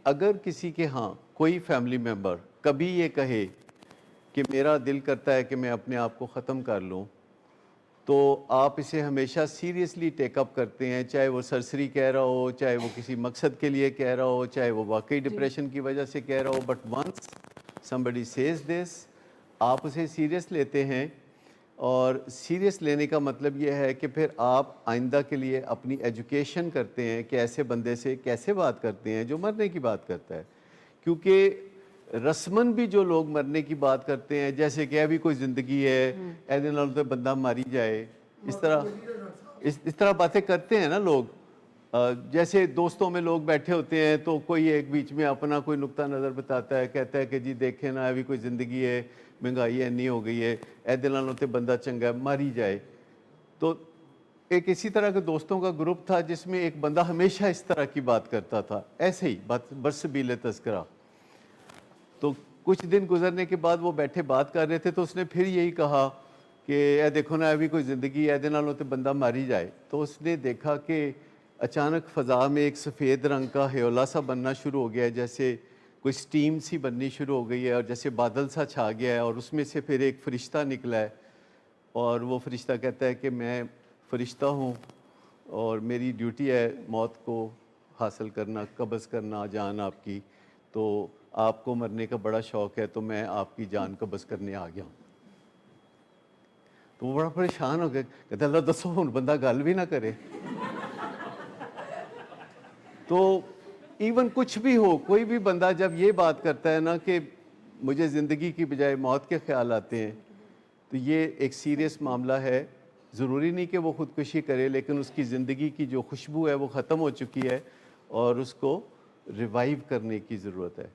اگر کسی کے ہاں کوئی فیملی ممبر کبھی یہ کہے کہ میرا دل کرتا ہے کہ میں اپنے آپ کو ختم کر لوں، تو آپ اسے ہمیشہ سیریسلی ٹیک اپ کرتے ہیں، چاہے وہ سرسری کہہ رہا ہو، چاہے وہ کسی مقصد کے لیے کہہ رہا ہو، چاہے وہ واقعی ڈپریشن کی وجہ سے کہہ رہا ہو، but once somebody says this آپ اسے سیریس لیتے ہیں. اور سیریس لینے کا مطلب یہ ہے کہ پھر آپ آئندہ کے لیے اپنی ایجوکیشن کرتے ہیں کہ ایسے بندے سے کیسے بات کرتے ہیں جو مرنے کی بات کرتا ہے. کیونکہ رسمن بھی جو لوگ مرنے کی بات کرتے ہیں، جیسے کہ ابھی کوئی زندگی ہے، ایسے نال تو بندہ ماری جائے، اس طرح باتیں کرتے ہیں نا لوگ. جیسے دوستوں میں لوگ بیٹھے ہوتے ہیں تو کوئی ایک بیچ میں اپنا کوئی نقطہ نظر بتاتا ہے، کہتا ہے کہ جی دیکھیں نا ابھی کوئی زندگی ہے، مہنگائی اتنی ہو گئی ہے، ایدے نالوں تے بندہ چنگا ہے ماری جائے. تو ایک اسی طرح کے دوستوں کا گروپ تھا جس میں ایک بندہ ہمیشہ اس طرح کی بات کرتا تھا، ایسے ہی برسبیل تذکرہ. تو کچھ دن گزرنے کے بعد وہ بیٹھے بات کر رہے تھے تو اس نے پھر یہی کہا کہ اے دیکھو نا ابھی کوئی زندگی ہے، ایدے نالوں تے بندہ ماری جائے. تو اس نے دیکھا کہ اچانک فضا میں ایک سفید رنگ کا ہیولا سا بننا شروع ہو گیا ہے، جیسے کوئی سٹیم سی بننی شروع ہو گئی ہے، اور جیسے بادل سا چھا گیا ہے، اور اس میں سے پھر ایک فرشتہ نکلا ہے. اور وہ فرشتہ کہتا ہے کہ میں فرشتہ ہوں اور میری ڈیوٹی ہے موت کو حاصل کرنا، قبض کرنا جان آپ کی. تو آپ کو مرنے کا بڑا شوق ہے تو میں آپ کی جان قبض کرنے آ گیا ہوں. تو وہ بڑا پریشان ہو گیا، کہتا اللہ دسو ہن بندہ گل بھی نہ کرے. تو ایون کچھ بھی ہو، کوئی بھی بندہ جب یہ بات کرتا ہے نا کہ مجھے زندگی کی بجائے موت کے خیال آتے ہیں، تو یہ ایک سیریس معاملہ ہے. ضروری نہیں کہ وہ خودکشی کرے، لیکن اس کی زندگی کی جو خوشبو ہے وہ ختم ہو چکی ہے اور اس کو ریوائیو کرنے کی ضرورت ہے.